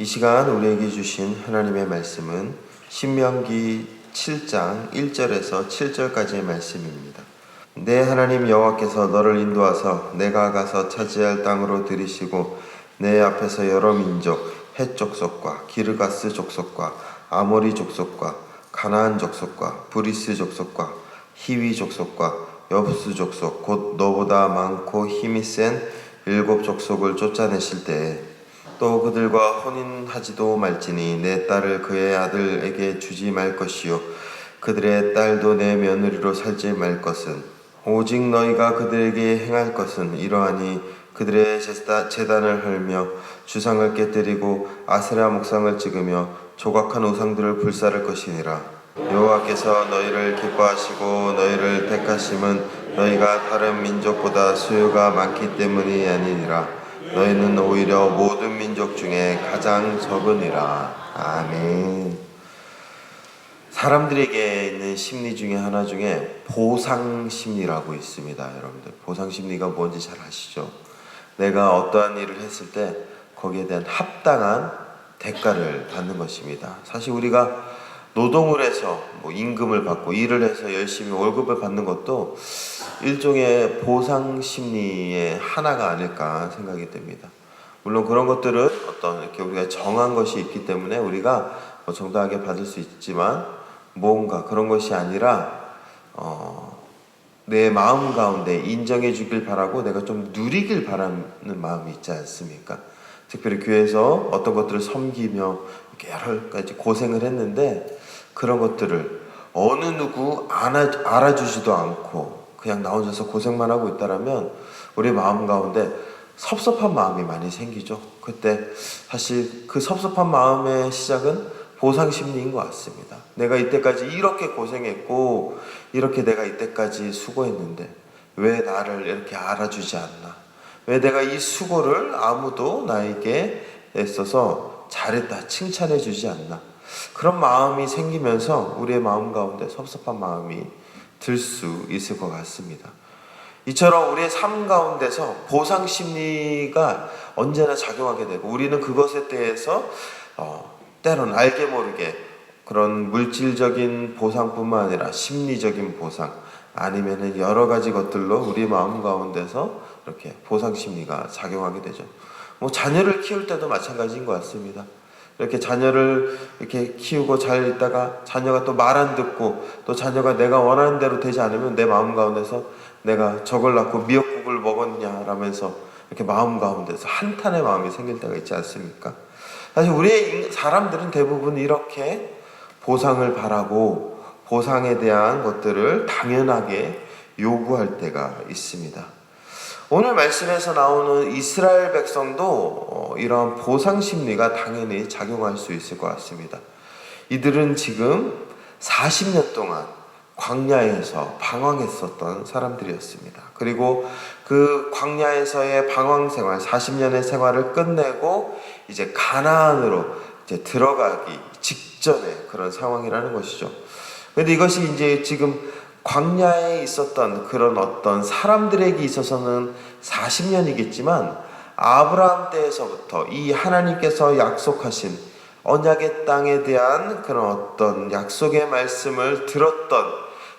이 시간 우리에게 주신 하나님의 말씀은 신명기 7장 1절에서 7절까지의 말씀입니다. 내 하나님 여호와께서 너를 인도하사 내가 가서 차지할 땅으로 들이시고 내 앞에서 여러 민족 헷 족속과 기르가스 족속과 아모리 족속과 가나안 족속과 브리스 족속과 히위 족속과 여부스 족속 곧 너보다 많고 힘이 센 7 족속을 쫓아내실 때에 또 그들과 혼인하지도 말지니 내 딸을 그의 아들에게 주지 말 것이요 그들의 딸도 내 며느리로 살지 말 것은 오직 너희가 그들에게 행할 것은 이러하니 그들의 제단을 헐며 주상을 깨뜨리고 아세라 목상을 찍으며 조각한 우상들을 불사를 것이니라. 여호와께서 너희를 기뻐하시고 너희를 택하심은 너희가 다른 민족보다 수요가 많기 때문이 아니니라. 너희는 오히려 모든 민족 중에 가장 적으니라. 아멘. 사람들에게 있는 심리 중에 하나 중에 보상심리라고 있습니다. 여러분들 보상심리가 뭔지 잘 아시죠? 내가 어떠한 일을 했을 때 거기에 대한 합당한 대가를 받는 것입니다. 사실 우리가 노동을 해서 임금을 받고 일을 해서 열심히 월급을 받는 것도 일종의 보상심리의 하나가 아닐까 생각이 됩니다. 물론 그런 것들은 어떤 이렇게 우리가 정한 것이 있기 때문에 우리가 정당하게 받을 수 있지만 뭔가 그런 것이 아니라 내 마음 가운데 인정해 주길 바라고 내가 좀 누리길 바라는 마음이 있지 않습니까? 특별히 교회에서 어떤 것들을 섬기며 이렇게 여러 가지 고생을 했는데 그런 것들을 어느 누구 알아주지도 않고 그냥 나 혼자서 고생만 하고 있다라면 우리 마음 가운데 섭섭한 마음이 많이 생기죠. 그때 사실 그 섭섭한 마음의 시작은 보상심리인 것 같습니다. 내가 이때까지 이렇게 고생했고 이렇게 내가 이때까지 수고했는데 왜 나를 이렇게 알아주지 않나? 왜 내가 이 수고를 아무도 나에게 애써서 잘했다 칭찬해 주지 않나? 그런 마음이 생기면서 우리의 마음 가운데 섭섭한 마음이 들 수 있을 것 같습니다. 이처럼 우리의 삶 가운데서 보상심리가 언제나 작용하게 되고 우리는 그것에 대해서 때로는 알게 모르게 그런 물질적인 보상뿐만 아니라 심리적인 보상 아니면은 여러 가지 것들로 우리 마음 가운데서 이렇게 보상심리가 작용하게 되죠. 자녀를 키울 때도 마찬가지인 것 같습니다. 이렇게 자녀를 이렇게 키우고 잘 있다가 자녀가 또 말 안 듣고 또 자녀가 내가 원하는 대로 되지 않으면 내 마음 가운데서 내가 저걸 낳고 미역국을 먹었냐라면서 이렇게 마음 가운데서 한탄의 마음이 생길 때가 있지 않습니까? 사실 우리 사람들은 대부분 이렇게 보상을 바라고 보상에 대한 것들을 당연하게 요구할 때가 있습니다. 오늘 말씀에서 나오는 이스라엘 백성도 이러한 보상 심리가 당연히 작용할 수 있을 것 같습니다. 이들은 지금 40년 동안 광야에서 방황했었던 사람들이었습니다. 그리고 그 광야에서의 방황 생활, 40년의 생활을 끝내고 이제 가나안으로 이제 들어가기 직전의 그런 상황이라는 것이죠. 그런데 이것이 이제 지금 광야에 있었던 그런 어떤 사람들에게 있어서는 40년이겠지만 아브라함 때에서부터 이 하나님께서 약속하신 언약의 땅에 대한 그런 어떤 약속의 말씀을 들었던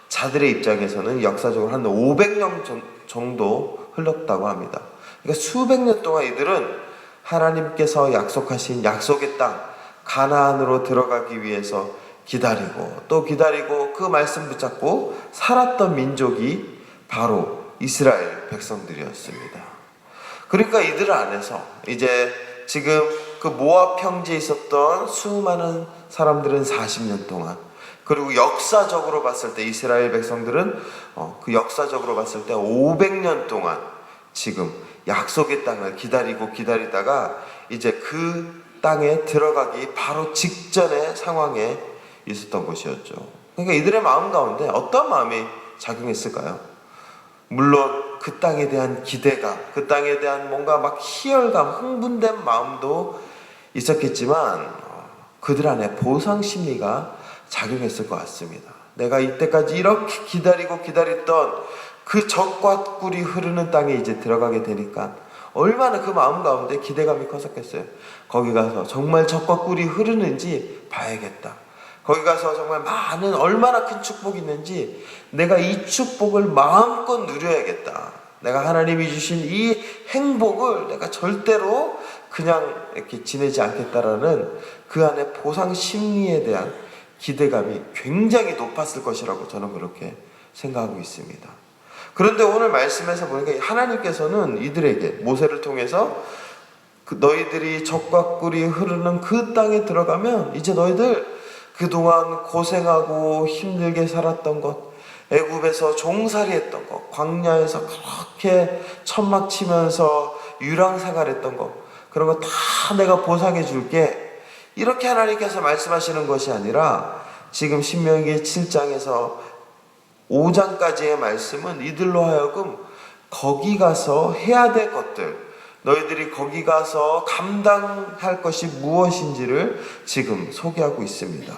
자들의 입장에서는 역사적으로 한 500년 정도 흘렀다고 합니다. 그러니까 수백 년 동안 이들은 하나님께서 약속하신 약속의 땅 가나안으로 들어가기 위해서 기다리고 또 기다리고 그 말씀 붙잡고 살았던 민족이 바로 이스라엘 백성들이었습니다. 그러니까 이들 안에서 이제 지금 그 모압 평지에 있었던 수많은 사람들은 40년 동안 그리고 역사적으로 봤을 때 이스라엘 백성들은 그 역사적으로 봤을 때 500년 동안 지금 약속의 땅을 기다리다가 이제 그 땅에 들어가기 바로 직전의 상황에 있었던 것이었죠. 그러니까 이들의 마음 가운데 어떤 마음이 작용했을까요? 물론 그 땅에 대한 기대감, 그 땅에 대한 뭔가 막 희열감, 흥분된 마음도 있었겠지만 그들 안에 보상 심리가 작용했을 것 같습니다. 내가 이때까지 이렇게 기다리던 그 젖과 꿀이 흐르는 땅에 이제 들어가게 되니까 얼마나 그 마음 가운데 기대감이 컸었겠어요. 거기 가서 정말 젖과 꿀이 흐르는지 봐야겠다. 거기 가서 정말 많은 얼마나 큰 축복이 있는지 내가 이 축복을 마음껏 누려야겠다. 내가 하나님이 주신 이 행복을 내가 절대로 그냥 이렇게 지내지 않겠다라는 그 안에 보상 심리에 대한 기대감이 굉장히 높았을 것이라고 저는 그렇게 생각하고 있습니다. 그런데 오늘 말씀에서 보니까 하나님께서는 이들에게 모세를 통해서 너희들이 젖과 꿀이 흐르는 그 땅에 들어가면 이제 너희들 그동안 고생하고 힘들게 살았던 것, 애굽에서 종살이했던 것, 광야에서 그렇게 천막 치면서 유랑 생활했던 것, 그런 거 다 내가 보상해 줄게. 이렇게 하나님께서 말씀하시는 것이 아니라 지금 신명기 7장에서 5장까지의 말씀은 이들로 하여금 거기 가서 해야 될 것들, 너희들이 거기 가서 감당할 것이 무엇인지를 지금 소개하고 있습니다.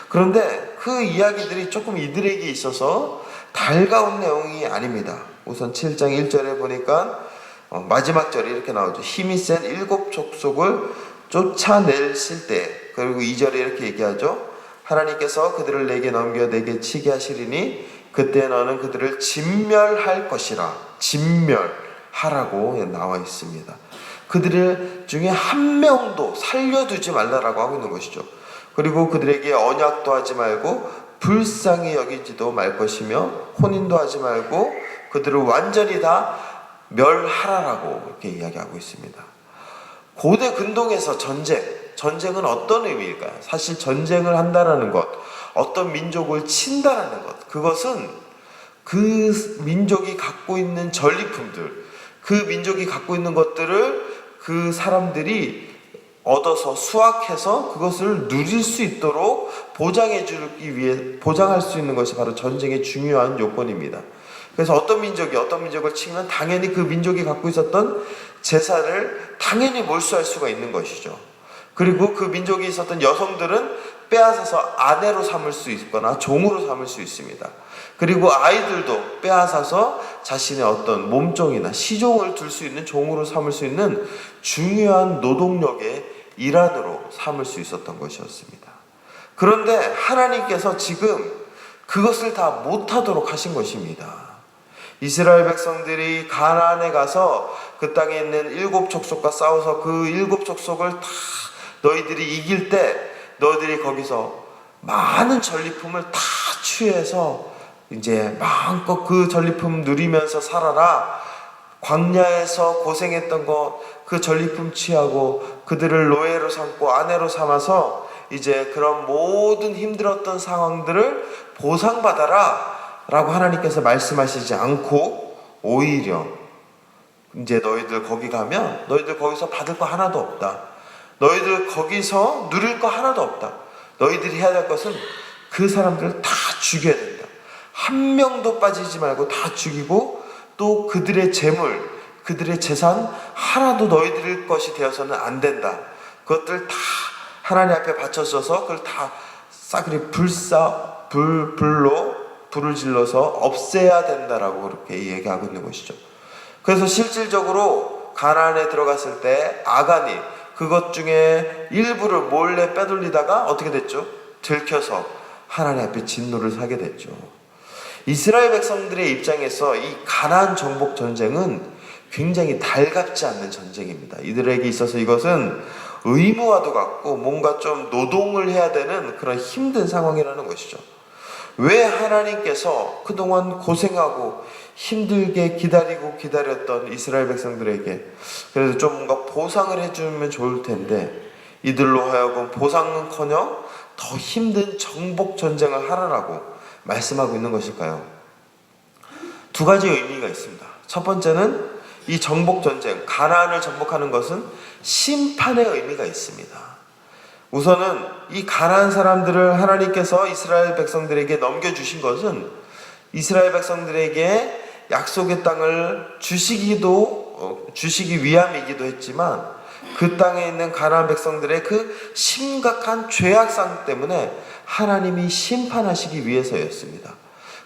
그런데 그 이야기들이 조금 이들에게 있어서 달가운 내용이 아닙니다. 우선 7장 1절에 보니까 마지막 절이 이렇게 나오죠. 힘이 센 7 족속을 쫓아내실 때, 그리고 2절에 이렇게 얘기하죠. 하나님께서 그들을 내게 넘겨 내게 치게 하시리니 그때 너는 그들을 진멸할 것이라. 진멸하라고 나와 있습니다. 그들 중에 한 명도 살려두지 말라라고 하고 있는 것이죠. 그리고 그들에게 언약도 하지 말고 불쌍히 여기지도 말 것이며 혼인도 하지 말고 그들을 완전히 다 멸하라라고 이렇게 이야기하고 있습니다. 고대 근동에서 전쟁은 어떤 의미일까요? 사실 전쟁을 한다라는 것, 어떤 민족을 친다라는 것, 그것은 그 민족이 갖고 있는 전리품들, 그 민족이 갖고 있는 것들을 그 사람들이 얻어서 수확해서 그것을 누릴 수 있도록 보장할 수 있는 것이 바로 전쟁의 중요한 요건입니다. 그래서 어떤 민족을 치면 당연히 그 민족이 갖고 있었던 재산을 당연히 몰수할 수가 있는 것이죠. 그리고 그 민족이 있었던 여성들은 빼앗아서 아내로 삼을 수 있거나 종으로 삼을 수 있습니다. 그리고 아이들도 빼앗아서 자신의 어떤 몸종이나 시종을 둘 수 있는 종으로 삼을 수 있는 중요한 노동력의 일환으로 삼을 수 있었던 것이었습니다. 그런데 하나님께서 지금 그것을 다 못하도록 하신 것입니다. 이스라엘 백성들이 가나안에 가서 그 땅에 있는 7 족속과 싸워서 그 7 족속을 다 너희들이 이길 때 너희들이 거기서 많은 전리품을 다 취해서 이제 마음껏 그 전리품 누리면서 살아라. 광야에서 고생했던 것, 그 전리품 취하고 그들을 노예로 삼고 아내로 삼아서 이제 그런 모든 힘들었던 상황들을 보상받아라 라고 하나님께서 말씀하시지 않고 오히려 이제 너희들 거기 가면 너희들 거기서 받을 거 하나도 없다. 너희들 거기서 누릴 거 하나도 없다. 너희들이 해야 될 것은 그 사람들을 다 죽여야 된다. 한 명도 빠지지 말고 다 죽이고 또 그들의 재물, 그들의 재산 하나도 너희들 것이 되어서는 안 된다. 그것들 다 하나님 앞에 바쳐져서 그걸 다 싸그리 불을 질러서 없애야 된다라고 그렇게 얘기하고 있는 것이죠. 그래서 실질적으로 가나안에 들어갔을 때 아간이 그것 중에 일부를 몰래 빼돌리다가 어떻게 됐죠? 들켜서 하나님 앞에 진노를 사게 됐죠. 이스라엘 백성들의 입장에서 이 가나안 정복 전쟁은 굉장히 달갑지 않는 전쟁입니다. 이들에게 있어서 이것은 의무와도 같고 뭔가 좀 노동을 해야 되는 그런 힘든 상황이라는 것이죠. 왜 하나님께서 그동안 고생하고 힘들게 기다렸던 이스라엘 백성들에게 그래도 좀 뭔가 보상을 해주면 좋을 텐데 이들로 하여금 보상은커녕 더 힘든 정복 전쟁을 하라라고 말씀하고 있는 것일까요? 두 가지 의미가 있습니다. 첫 번째는 이 정복 전쟁, 가나안을 정복하는 것은 심판의 의미가 있습니다. 우선은 이 가나안 사람들을 하나님께서 이스라엘 백성들에게 넘겨주신 것은 이스라엘 백성들에게 약속의 땅을 주시기 위함이기도 했지만 그 땅에 있는 가나안 백성들의 그 심각한 죄악상 때문에 하나님이 심판하시기 위해서였습니다.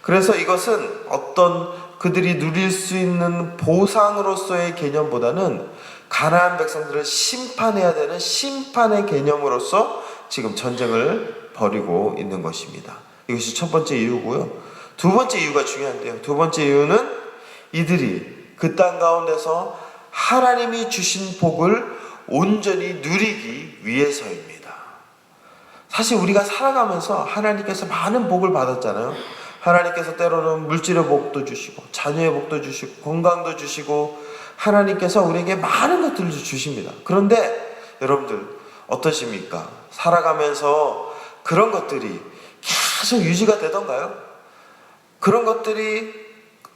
그래서 이것은 어떤 그들이 누릴 수 있는 보상으로서의 개념보다는 가나안 백성들을 심판해야 되는 심판의 개념으로서 지금 전쟁을 벌이고 있는 것입니다. 이것이 첫 번째 이유고요. 두 번째 이유가 중요한데요. 두 번째 이유는 이들이 그 땅 가운데서 하나님이 주신 복을 온전히 누리기 위해서입니다. 사실 우리가 살아가면서 하나님께서 많은 복을 받았잖아요. 하나님께서 때로는 물질의 복도 주시고 자녀의 복도 주시고 건강도 주시고 하나님께서 우리에게 많은 것들을 주십니다. 그런데 여러분들 어떠십니까? 살아가면서 그런 것들이 계속 유지가 되던가요? 그런 것들이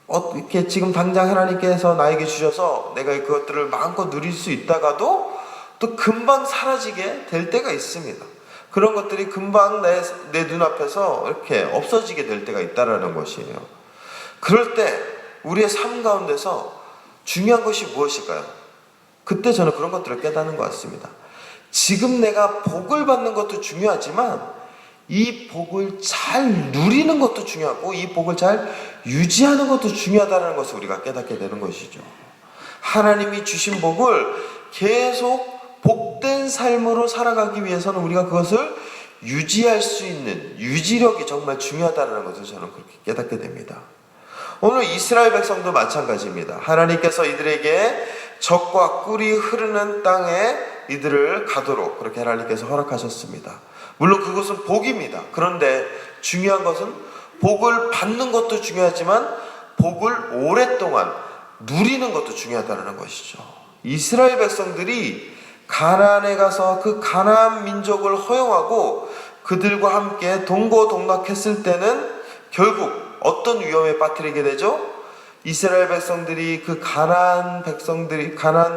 이렇게 지금 당장 하나님께서 나에게 주셔서 내가 그것들을 마음껏 누릴 수 있다가도 또 금방 사라지게 될 때가 있습니다. 그런 것들이 금방 내 눈앞에서 이렇게 없어지게 될 때가 있다라는 것이에요. 그럴 때 우리의 삶 가운데서 중요한 것이 무엇일까요? 그때 저는 그런 것들을 깨닫는 것 같습니다. 지금 내가 복을 받는 것도 중요하지만 이 복을 잘 누리는 것도 중요하고 이 복을 잘 유지하는 것도 중요하다는 것을 우리가 깨닫게 되는 것이죠. 하나님이 주신 복을 계속 복된 삶으로 살아가기 위해서는 우리가 그것을 유지할 수 있는 유지력이 정말 중요하다는 것을 저는 그렇게 깨닫게 됩니다. 오늘 이스라엘 백성도 마찬가지입니다. 하나님께서 이들에게 젖과 꿀이 흐르는 땅에 이들을 가도록 그렇게 하나님께서 허락하셨습니다. 물론 그것은 복입니다. 그런데 중요한 것은 복을 받는 것도 중요하지만 복을 오랫동안 누리는 것도 중요하다는 것이죠. 이스라엘 백성들이 가나안에 가서 그 가나안 민족을 허용하고 그들과 함께 동고동락했을 때는 결국 어떤 위험에 빠뜨리게 되죠? 이스라엘 백성들이 그 가나안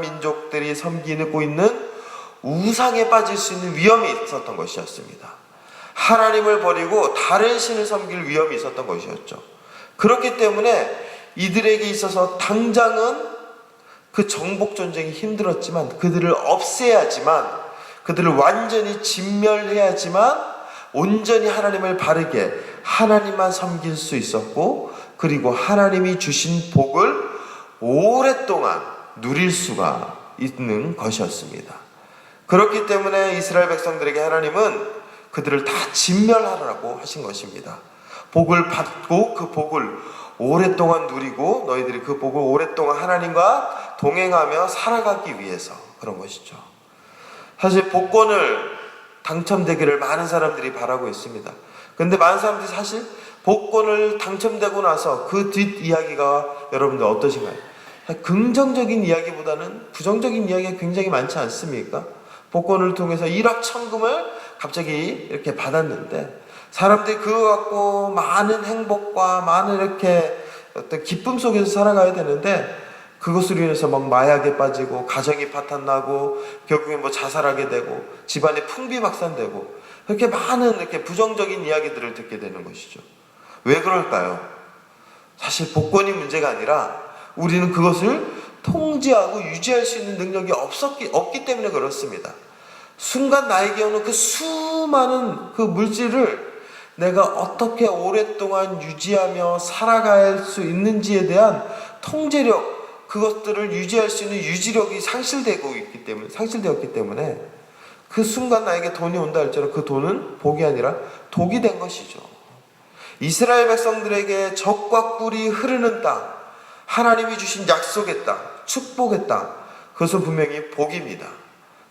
민족들이 섬기고 있는 우상에 빠질 수 있는 위험이 있었던 것이었습니다. 하나님을 버리고 다른 신을 섬길 위험이 있었던 것이었죠. 그렇기 때문에 이들에게 있어서 당장은 그 정복 전쟁이 힘들었지만 그들을 없애야지만 그들을 완전히 진멸해야지만 온전히 하나님을 바르게 하나님만 섬길 수 있었고 그리고 하나님이 주신 복을 오랫동안 누릴 수가 있는 것이었습니다. 그렇기 때문에 이스라엘 백성들에게 하나님은 그들을 다 진멸하라고 하신 것입니다. 복을 받고 그 복을 오랫동안 누리고 너희들이 그 복을 오랫동안 하나님과 동행하며 살아가기 위해서 그런 것이죠. 사실 복권을 당첨되기를 많은 사람들이 바라고 있습니다. 그런데 많은 사람들이 사실 복권을 당첨되고 나서 그 뒷이야기가 여러분들 어떠신가요? 긍정적인 이야기보다는 부정적인 이야기가 굉장히 많지 않습니까? 복권을 통해서 일확천금을 갑자기 이렇게 받았는데 사람들이 그거 갖고 많은 행복과 많은 이렇게 어떤 기쁨 속에서 살아가야 되는데 그것으로 인해서 막 마약에 빠지고 가정이 파탄나고 결국에 뭐 자살하게 되고 집안에 풍비박산되고 그렇게 많은 이렇게 부정적인 이야기들을 듣게 되는 것이죠. 왜 그럴까요? 사실 복권이 문제가 아니라 우리는 그것을 통제하고 유지할 수 있는 능력이 없기 때문에 그렇습니다. 순간 나에게 오는 그 수많은 그 물질을 내가 어떻게 오랫동안 유지하며 살아갈 수 있는지에 대한 통제력, 그것들을 유지할 수 있는 유지력이 상실되었기 때문에 그 순간 나에게 돈이 온다 할지라도 그 돈은 복이 아니라 독이 된 것이죠. 이스라엘 백성들에게 젖과 꿀이 흐르는 땅, 하나님이 주신 약속의 땅, 축복의 땅, 그것은 분명히 복입니다.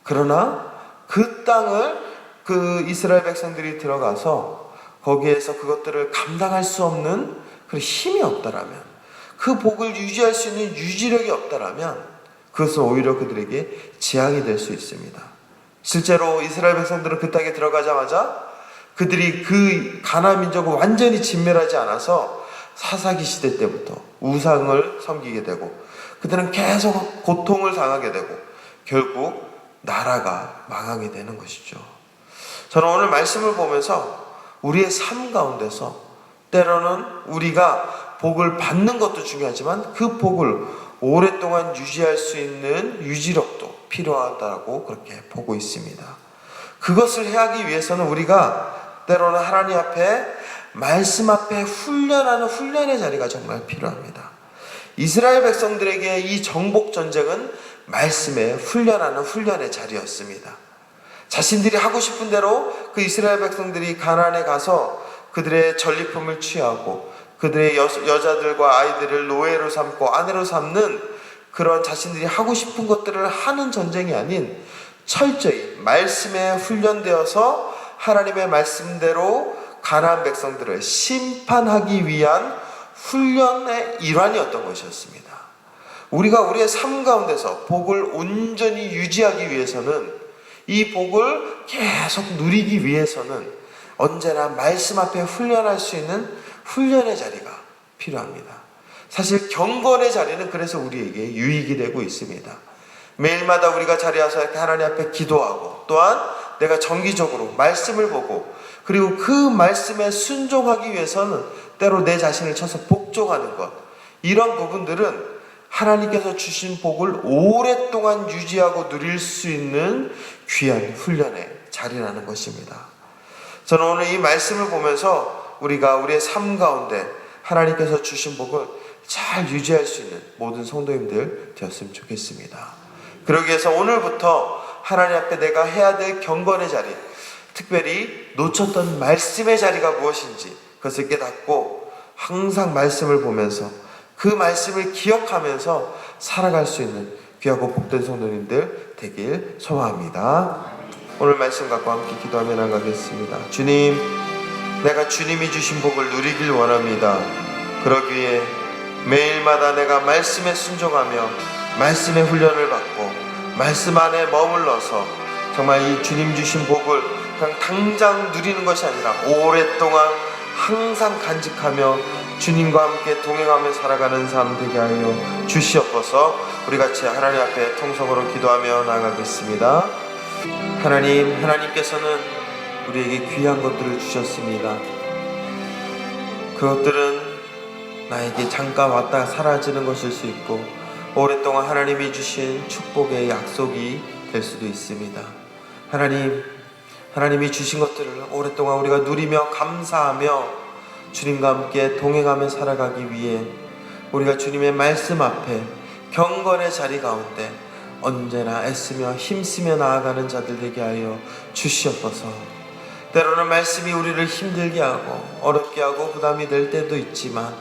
그러나 그 땅을 그 이스라엘 백성들이 들어가서 거기에서 그것들을 감당할 수 없는 그 힘이 없다라면, 그 복을 유지할 수 있는 유지력이 없다라면 그것은 오히려 그들에게 재앙이 될 수 있습니다. 실제로 이스라엘 백성들은 그 땅에 들어가자마자 그들이 그 가나안 민족을 완전히 진멸하지 않아서 사사기 시대 때부터 우상을 섬기게 되고 그들은 계속 고통을 당하게 되고 결국 나라가 망하게 되는 것이죠. 저는 오늘 말씀을 보면서 우리의 삶 가운데서 때로는 우리가 복을 받는 것도 중요하지만 그 복을 오랫동안 유지할 수 있는 유지력도 필요하다고 그렇게 보고 있습니다. 그것을 하기 위해서는 우리가 때로는 하나님 앞에 말씀 앞에 훈련하는 훈련의 자리가 정말 필요합니다. 이스라엘 백성들에게 이 정복 전쟁은 말씀에 훈련하는 훈련의 자리였습니다. 자신들이 하고 싶은 대로 그 이스라엘 백성들이 가나안에 가서 그들의 전리품을 취하고 그들의 여자들과 아이들을 노예로 삼고 아내로 삼는 그런 자신들이 하고 싶은 것들을 하는 전쟁이 아닌 철저히 말씀에 훈련되어서 하나님의 말씀대로 가나안 백성들을 심판하기 위한 훈련의 일환이었던 것이었습니다. 우리가 우리의 삶 가운데서 복을 온전히 유지하기 위해서는, 이 복을 계속 누리기 위해서는 언제나 말씀 앞에 훈련할 수 있는 훈련의 자리가 필요합니다. 사실 경건의 자리는 그래서 우리에게 유익이 되고 있습니다. 매일마다 우리가 자리에서 이렇게 하나님 앞에 기도하고, 또한 내가 정기적으로 말씀을 보고, 그리고 그 말씀에 순종하기 위해서는 때로 내 자신을 쳐서 복종하는 것, 이런 부분들은 하나님께서 주신 복을 오랫동안 유지하고 누릴 수 있는 귀한 훈련의 자리라는 것입니다. 저는 오늘 이 말씀을 보면서 우리가 우리의 삶 가운데 하나님께서 주신 복을 잘 유지할 수 있는 모든 성도님들 되었으면 좋겠습니다. 그러기 위해서 오늘부터 하나님 앞에 내가 해야 될 경건의 자리, 특별히 놓쳤던 말씀의 자리가 무엇인지 그것을 깨닫고 항상 말씀을 보면서 그 말씀을 기억하면서 살아갈 수 있는 귀하고 복된 성도님들 되길 소망합니다. 오늘 말씀 갖고 함께 기도하며 나가겠습니다. 주님, 내가 주님이 주신 복을 누리길 원합니다. 그러기 위해 매일마다 내가 말씀에 순종하며 말씀의 훈련을 받고 말씀 안에 머물러서 정말 이 주님 주신 복을 그냥 당장 누리는 것이 아니라 오랫동안 항상 간직하며 주님과 함께 동행하며 살아가는 삶 되게 하여 주시옵소서. 우리 같이 하나님 앞에 통성으로 기도하며 나가겠습니다. 하나님, 하나님께서는 우리에게 귀한 것들을 주셨습니다. 그것들은 나에게 잠깐 왔다 사라지는 것일 수 있고, 오랫동안 하나님이 주신 축복의 약속이 될 수도 있습니다. 하나님이 주신 것들을 오랫동안 우리가 누리며 감사하며 주님과 함께 동행하며 살아가기 위해 우리가 주님의 말씀 앞에 경건의 자리 가운데 언제나 애쓰며 힘쓰며 나아가는 자들 되게 하여 주시옵소서. 때로는 말씀이 우리를 힘들게 하고 어렵게 하고 부담이 될 때도 있지만,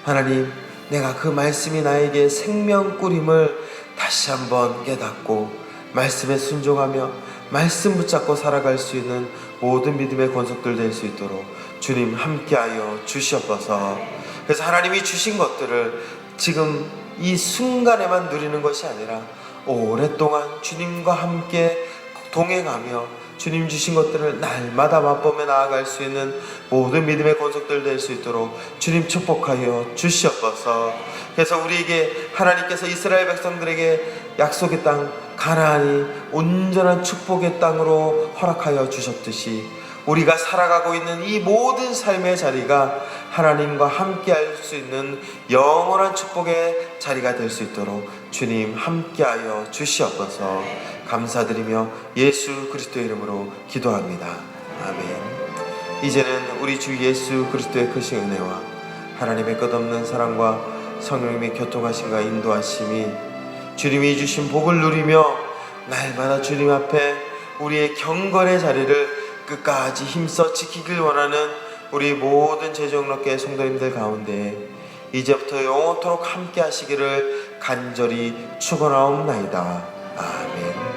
하나님, 내가 그 말씀이 나에게 생명꿀임을 다시 한번 깨닫고 말씀에 순종하며 말씀 붙잡고 살아갈 수 있는 모든 믿음의 권속들 될 수 있도록 주님 함께하여 주시옵소서. 그래서 하나님이 주신 것들을 지금 이 순간에만 누리는 것이 아니라 오랫동안 주님과 함께 동행하며 주님 주신 것들을 날마다 맛보며 나아갈 수 있는 모든 믿음의 권속들 될 수 있도록 주님 축복하여 주시옵소서. 그래서 우리에게 하나님께서 이스라엘 백성들에게 약속의 땅 가나안이 온전한 축복의 땅으로 허락하여 주셨듯이, 우리가 살아가고 있는 이 모든 삶의 자리가 하나님과 함께 할 수 있는 영원한 축복의 자리가 될 수 있도록 주님 함께하여 주시옵소서. 감사드리며 예수 그리스도의 이름으로 기도합니다. 아멘. 이제는 우리 주 예수 그리스도의 크신 은혜와 하나님의 끝없는 사랑과 성령님의 교통하심과 인도하심이, 주님이 주신 복을 누리며 날마다 주님 앞에 우리의 경건의 자리를 끝까지 힘써 지키길 원하는 우리 모든 재정롭게 성도님들 가운데 이제부터 영원토록 함께 하시기를 간절히 축원하옵나이다. 아멘.